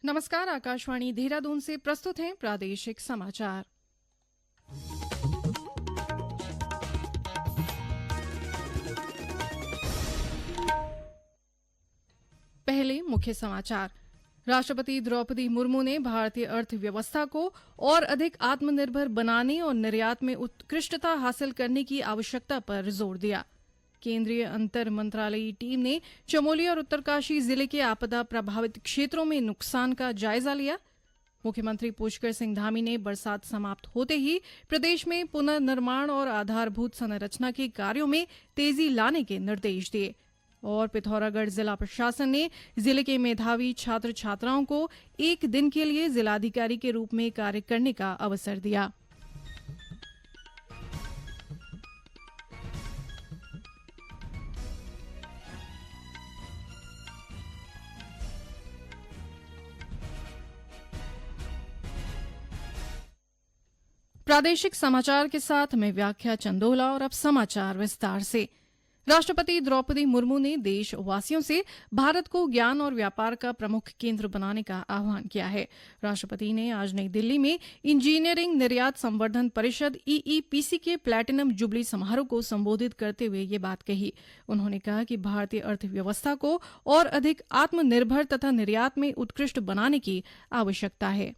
नमस्कार, आकाशवाणी देहरादून से प्रस्तुत हैं प्रादेशिक समाचार। पहले मुख्य समाचार। राष्ट्रपति द्रौपदी मुर्मू ने भारतीय अर्थव्यवस्था को और अधिक आत्मनिर्भर बनाने और निर्यात में उत्कृष्टता हासिल करने की आवश्यकता पर जोर दिया। केंद्रीय अंतर मंत्रालयी टीम ने चमोली और उत्तरकाशी जिले के आपदा प्रभावित क्षेत्रों में नुकसान का जायजा लिया। मुख्यमंत्री पुष्कर सिंह धामी ने बरसात समाप्त होते ही प्रदेश में पुनर्निर्माण और आधारभूत संरचना के कार्यों में तेजी लाने के निर्देश दिए। और पिथौरागढ़ जिला प्रशासन ने जिले के मेधावी छात्र छात्राओं को एक दिन के लिए जिलाधिकारी के रूप में कार्य करने का अवसर दिया। प्रादेशिक समाचार के साथ मैं व्याख्या चंदोला और अब समाचार विस्तार से। राष्ट्रपति द्रौपदी मुर्मू ने देशवासियों से भारत को ज्ञान और व्यापार का प्रमुख केंद्र बनाने का आह्वान किया है। राष्ट्रपति ने आज नई दिल्ली में इंजीनियरिंग निर्यात संवर्धन परिषद ईईपीसी के प्लैटिनम जुबली समारोह को संबोधित करते हुए ये बात कही। उन्होंने कहा कि भारतीय अर्थव्यवस्था को और अधिक आत्मनिर्भर तथा निर्यात में उत्कृष्ट बनाने की आवश्यकता है।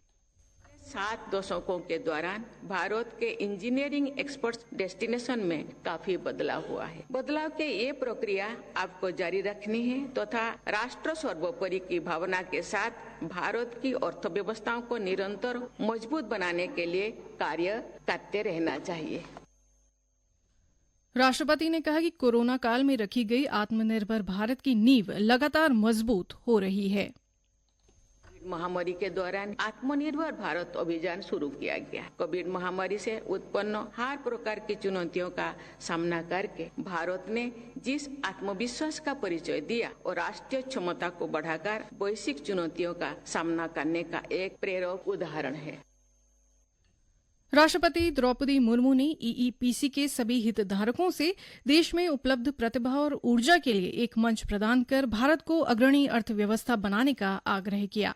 7 दशकों के दौरान भारत के इंजीनियरिंग एक्सपर्ट डेस्टिनेशन में काफी बदलाव हुआ है। बदलाव के ये प्रक्रिया आपको जारी रखनी है तथा राष्ट्र सर्वोपरि की भावना के साथ भारत की अर्थव्यवस्थाओं को निरंतर मजबूत बनाने के लिए कार्य करते रहना चाहिए। राष्ट्रपति ने कहा कि कोरोना काल में रखी गई आत्मनिर्भर भारत की नींव लगातार मजबूत हो रही है। महामारी के दौरान आत्मनिर्भर भारत अभियान शुरू किया गया। कोविड महामारी से उत्पन्न हर प्रकार की चुनौतियों का सामना करके भारत ने जिस आत्मविश्वास का परिचय दिया और राष्ट्रीय क्षमता को बढ़ाकर वैश्विक चुनौतियों का सामना करने का एक प्रेरक उदाहरण है। राष्ट्रपति द्रौपदी मुर्मू ने ईईपीसी के सभी हितधारकों से देश में उपलब्ध प्रतिभा और ऊर्जा के लिए एक मंच प्रदान कर भारत को अग्रणी अर्थव्यवस्था बनाने का आग्रह किया।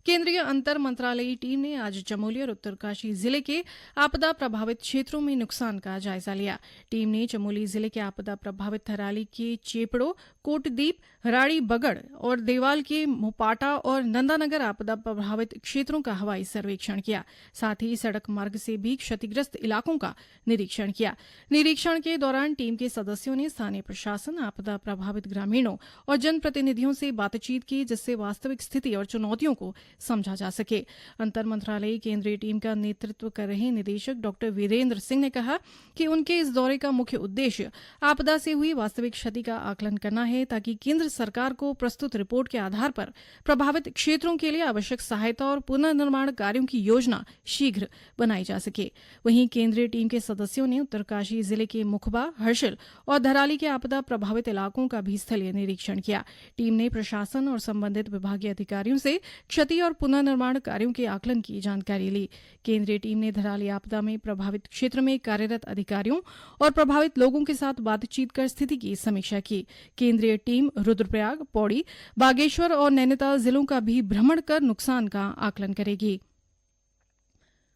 केंद्रीय अंतर मंत्रालयी टीम ने आज चमोली और उत्तरकाशी जिले के आपदा प्रभावित क्षेत्रों में नुकसान का जायजा लिया। टीम ने चमोली जिले के आपदा प्रभावित थराली के चेपड़ो, कोटदीप, हराड़ी बगड़ और देवाल के मोपाटा और नंदानगर आपदा प्रभावित क्षेत्रों का हवाई सर्वेक्षण किया। साथ ही सड़क मार्ग से भी क्षतिग्रस्त इलाकों का निरीक्षण किया। निरीक्षण के दौरान टीम के सदस्यों ने स्थानीय प्रशासन, आपदा प्रभावित ग्रामीणों और जनप्रतिनिधियों से बातचीत की, जिससे वास्तविक स्थिति और चुनौतियों को समझा जा सके। अंतर मंत्रालयी केंद्रीय टीम का नेतृत्व कर रहे निदेशक डॉक्टर वीरेंद्र सिंह ने कहा कि उनके इस दौरे का मुख्य उद्देश्य आपदा से हुई वास्तविक क्षति का आकलन करना है, ताकि केंद्र सरकार को प्रस्तुत रिपोर्ट के आधार पर प्रभावित क्षेत्रों के लिए आवश्यक सहायता और पुनर्निर्माण कार्यों की योजना शीघ्र बनाई जा सके। वहीं केंद्रीय टीम के सदस्यों ने उत्तरकाशी जिले के मुखबा, हर्षिल और धराली के आपदा प्रभावित इलाकों का भी स्थलीय निरीक्षण किया। टीम ने प्रशासन और संबंधित विभागीय अधिकारियों से क्षति और पुनर्निर्माण कार्यों के आकलन की जानकारी ली। केंद्रीय टीम ने धराली आपदा में प्रभावित क्षेत्र में कार्यरत अधिकारियों और प्रभावित लोगों के साथ बातचीत कर स्थिति की समीक्षा की। केंद्रीय टीम रुद्रप्रयाग, पौड़ी, बागेश्वर और नैनीताल जिलों का भी भ्रमण कर नुकसान का आकलन करेगी।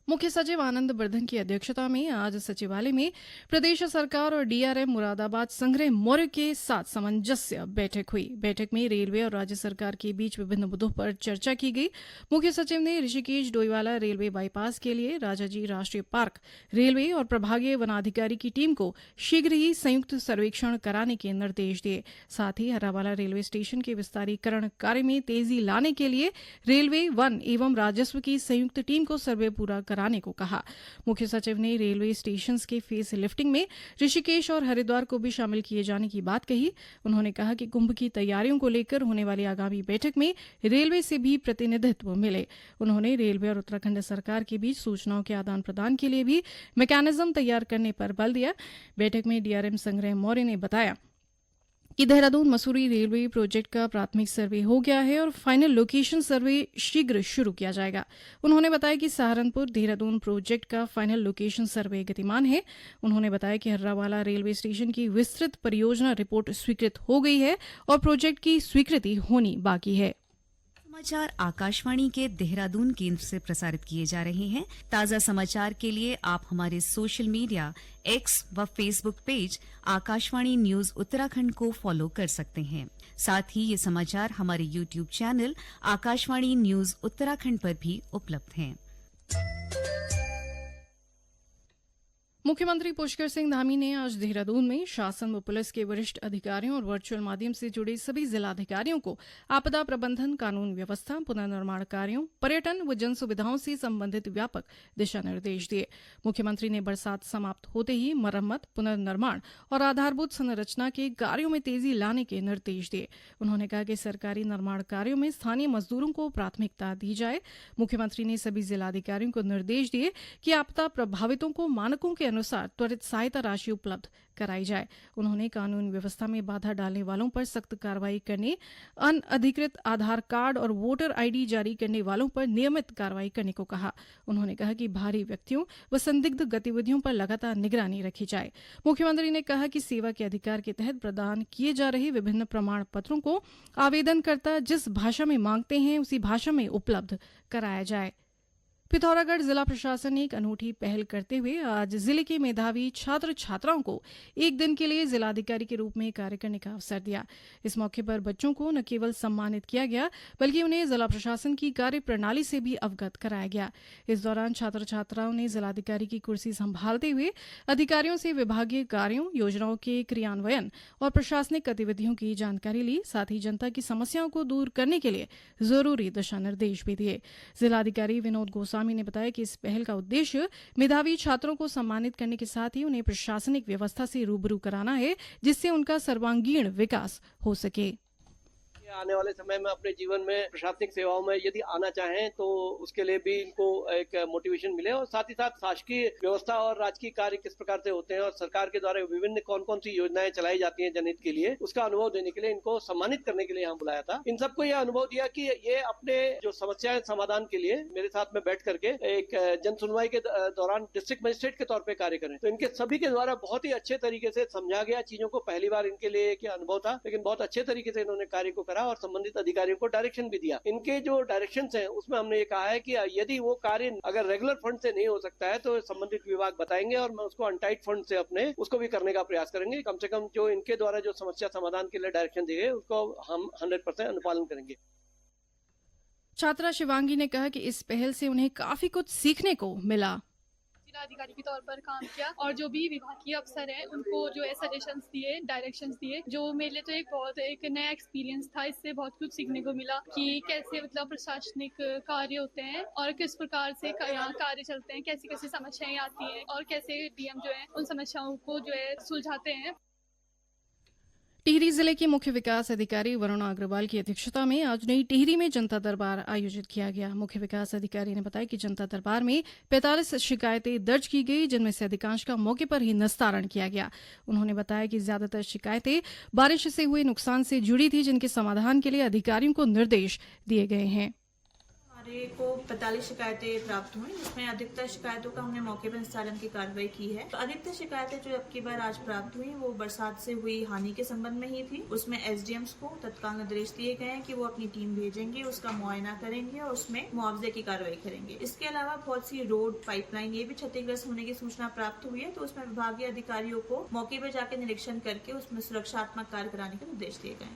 मुख्य सचिव आनंद वर्धन की अध्यक्षता में आज सचिवालय में प्रदेश सरकार और डीआरएम मुरादाबाद संग्रह मौर्य के साथ सामंजस्य बैठक हुई। बैठक में रेलवे और राज्य सरकार के बीच विभिन्न मुद्दों पर चर्चा की गई। मुख्य सचिव ने ऋषिकेश डोईवाला रेलवे बाईपास के लिए राजाजी राष्ट्रीय पार्क, रेलवे और प्रभागीय वनाधिकारी की टीम को शीघ्र ही संयुक्त सर्वेक्षण कराने के निर्देश दिए। साथ ही हर्रावाला रेलवे स्टेशन के विस्तारीकरण कार्य में तेजी लाने के लिए रेलवे, वन एवं राजस्व की संयुक्त टीम को सर्वे पूरा कराने को कहा। मुख्य सचिव ने रेलवे स्टेशंस के फेस लिफ्टिंग में ऋषिकेश और हरिद्वार को भी शामिल किए जाने की बात कही। उन्होंने कहा कि कुंभ की तैयारियों को लेकर होने वाली आगामी बैठक में रेलवे से भी प्रतिनिधित्व मिले। उन्होंने रेलवे और उत्तराखंड सरकार के बीच सूचनाओं के आदान प्रदान के लिए भी मैकेनिज्म तैयार करने पर बल दिया। बैठक में डीआरएम संग्रह मौर्य ने बताया कि देहरादून मसूरी रेलवे प्रोजेक्ट का प्राथमिक सर्वे हो गया है और फाइनल लोकेशन सर्वे शीघ्र शुरू किया जाएगा। उन्होंने बताया कि सहारनपुर देहरादून प्रोजेक्ट का फाइनल लोकेशन सर्वे गतिमान है। उन्होंने बताया कि हर्रावाला रेलवे स्टेशन की विस्तृत परियोजना रिपोर्ट स्वीकृत हो गई है और प्रोजेक्ट की स्वीकृति होनी बाकी है। समाचार आकाशवाणी के देहरादून केंद्र से प्रसारित किए जा रहे हैं। ताज़ा समाचार के लिए आप हमारे सोशल मीडिया एक्स व Facebook page Akashvani news Uttarakhand को फॉलो कर सकते हैं। साथ ही ये समाचार हमारे YouTube channel Akashvani news Uttarakhand पर भी उपलब्ध हैं। मुख्यमंत्री पुष्कर सिंह धामी ने आज देहरादून में शासन व पुलिस के वरिष्ठ अधिकारियों और वर्चुअल माध्यम से जुड़े सभी जिलाधिकारियों को आपदा प्रबंधन, कानून व्यवस्था, पुनर्निर्माण कार्यों, पर्यटन व जन सुविधाओं से संबंधित व्यापक दिशा निर्देश दिए। मुख्यमंत्री ने बरसात समाप्त होते ही मरम्मत, पुनर्निर्माण और आधारभूत संरचना के कार्यों में तेजी लाने के निर्देश दिए। उन्होंने कहा कि सरकारी निर्माण कार्यों में स्थानीय मजदूरों को प्राथमिकता दी जाए। मुख्यमंत्री ने सभी जिलाधिकारियों को निर्देश दिए कि आपदा प्रभावितों को मानकों के अनुसार त्वरित सहायता राशि उपलब्ध कराई जाए। उन्होंने कानून व्यवस्था में बाधा डालने वालों पर सख्त कार्रवाई करने, अनधिकृत आधार कार्ड और वोटर आईडी जारी करने वालों पर नियमित कार्रवाई करने को कहा। उन्होंने कहा कि बाहरी व्यक्तियों व संदिग्ध गतिविधियों पर लगातार निगरानी रखी जाए। मुख्यमंत्री ने कहा कि सेवा के अधिकार के तहत प्रदान किए जा रहे विभिन्न प्रमाण पत्रों को आवेदनकर्ता जिस भाषा में मांगते हैं उसी भाषा में उपलब्ध कराया जाए। पिथौरागढ़ जिला प्रशासन ने एक अनूठी पहल करते हुए आज जिले के मेधावी छात्र छात्राओं को एक दिन के लिए जिलाधिकारी के रूप में कार्य करने का अवसर दिया। इस मौके पर बच्चों को न केवल सम्मानित किया गया बल्कि उन्हें जिला प्रशासन की कार्य प्रणाली से भी अवगत कराया गया। इस दौरान छात्र छात्राओं ने जिलाधिकारी की कुर्सी संभालते हुए अधिकारियों से विभागीय कार्यों, योजनाओं के क्रियान्वयन और प्रशासनिक गतिविधियों की जानकारी ली। साथ ही जनता की समस्याओं को दूर करने के लिए जरूरी दिशा निर्देश भी दिए। जिलाधिकारी विनोद गोस्वामी ने बताया कि इस पहल का उद्देश्य मेधावी छात्रों को सम्मानित करने के साथ ही उन्हें प्रशासनिक व्यवस्था से रूबरू कराना है, जिससे उनका सर्वांगीण विकास हो सके। आने वाले समय में अपने जीवन में प्रशासनिक सेवाओं में यदि आना चाहें तो उसके लिए भी इनको एक मोटिवेशन मिले और साथ ही साथ शासकीय व्यवस्था और राजकीय कार्य किस प्रकार से होते हैं और सरकार के द्वारा विभिन्न कौन कौन सी योजनाएं चलाई जाती हैं जनहित के लिए, उसका अनुभव देने के लिए इनको सम्मानित करने के लिए यहाँ बुलाया था। इन सबको यह अनुभव दिया कि ये अपने जो समस्याएं समाधान के लिए मेरे साथ में बैठ करके एक जन सुनवाई के दौरान डिस्ट्रिक्ट मजिस्ट्रेट के तौर पर कार्य करें। तो इनके सभी के द्वारा बहुत ही अच्छे तरीके से समझा गया चीजों को। पहली बार इनके लिए एक अनुभव था, लेकिन बहुत अच्छे तरीके से इन्होंने कार्य को करा और संबंधित अधिकारियों को डायरेक्शन भी दिया। इनके जो डायरेक्शंस हैं उसमें हमने ये कहा है कि यदि वो कार्य अगर रेगुलर फंड से नहीं हो सकता है तो संबंधित विभाग बताएंगे और मैं उसको अनटाइड फंड से अपने उसको भी करने का प्रयास करेंगे। कम से कम जो इनके द्वारा जो समस्या समाधान के लिए डायरेक्शन दिए उसको हम 100% अनुपालन करेंगे। छात्रा शिवांगी ने कहा कि इस पहल से उन्हें काफी कुछ सीखने को मिला। अधिकारी के तौर पर काम किया और जो भी विभागीय अफसर हैं उनको जो है सजेशंस दिए, डायरेक्शंस दिए, जो मेरे लिए तो एक नया एक्सपीरियंस था। इससे बहुत कुछ सीखने को मिला कि कैसे मतलब प्रशासनिक कार्य होते हैं और किस प्रकार से यहाँ कार्य चलते हैं, कैसी कैसी समस्याएं आती हैं और कैसे डीएम जो है उन समस्याओं को जो है सुलझाते हैं। टिहरी जिले के मुख्य विकास अधिकारी वरुणा अग्रवाल की अध्यक्षता में आज नई टिहरी में जनता दरबार आयोजित किया गया। मुख्य विकास अधिकारी ने बताया कि जनता दरबार में 45 शिकायतें दर्ज की गई, जिनमें से अधिकांश का मौके पर ही निस्तारण किया गया। उन्होंने बताया कि ज्यादातर शिकायतें बारिश से हुए नुकसान से जुड़ी थी, जिनके समाधान के लिए अधिकारियों को निर्देश दिए गए हैं। हमारे को 45 शिकायतें प्राप्त हुई, जिसमें अधिकतर शिकायतों का हमने मौके पर निस्तारण की कार्रवाई की है। तो अधिकतर शिकायतें जो अब की बार आज प्राप्त हुई वो बरसात से हुई हानि के संबंध में ही थी। उसमें एसडीएम्स को तत्काल निर्देश दिए गए हैं कि वो अपनी टीम भेजेंगे, उसका मुआयना करेंगे और उसमें मुआवजे की कार्रवाई करेंगे। इसके अलावा बहुत सी रोड, पाइपलाइन ये भी क्षतिग्रस्त होने की सूचना प्राप्त हुई है, तो उसमें विभागीय अधिकारियों को मौके पर जाकर निरीक्षण करके उसमें सुरक्षात्मक कार्य कराने के निर्देश दिए गए।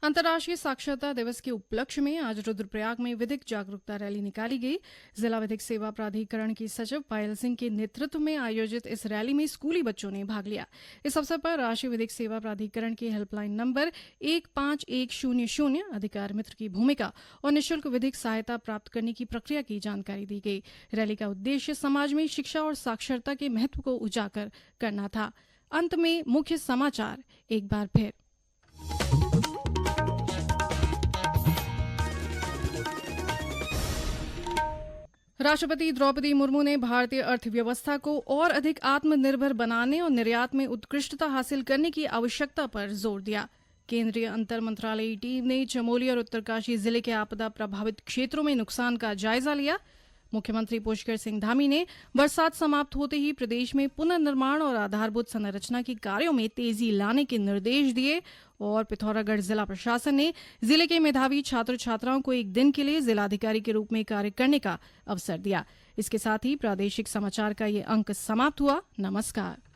अंतर्राष्ट्रीय साक्षरता दिवस के उपलक्ष्य में आज रुद्रप्रयाग में विधिक जागरूकता रैली निकाली गई। जिला विधिक सेवा प्राधिकरण की सचिव पायल सिंह के नेतृत्व में आयोजित इस रैली में स्कूली बच्चों ने भाग लिया। इस अवसर पर राष्ट्रीय विधिक सेवा प्राधिकरण के हेल्पलाइन नंबर 15100 अधिकार मित्र की भूमिका और निःशुल्क विधिक सहायता प्राप्त करने की प्रक्रिया की जानकारी दी गई। रैली का उद्देश्य समाज में शिक्षा और साक्षरता के महत्व को उजागर करना था। अंत में मुख्य समाचार एक बार फिर। राष्ट्रपति द्रौपदी मुर्मू ने भारतीय अर्थव्यवस्था को और अधिक आत्मनिर्भर बनाने और निर्यात में उत्कृष्टता हासिल करने की आवश्यकता पर जोर दिया। केंद्रीय अंतर मंत्रालयी टीम ने चमोली और उत्तरकाशी जिले के आपदा प्रभावित क्षेत्रों में नुकसान का जायजा लिया। मुख्यमंत्री पुष्कर सिंह धामी ने बरसात समाप्त होते ही प्रदेश में पुनर्निर्माण और आधारभूत संरचना के कार्यों में तेजी लाने के निर्देश दिए और पिथौरागढ़ जिला प्रशासन ने जिले के मेधावी छात्र छात्राओं को एक दिन के लिए जिलाधिकारी के रूप में कार्य करने का अवसर दिया। इसके साथ ही प्रादेशिक समाचार का ये अंक समाप्त हुआ। नमस्कार।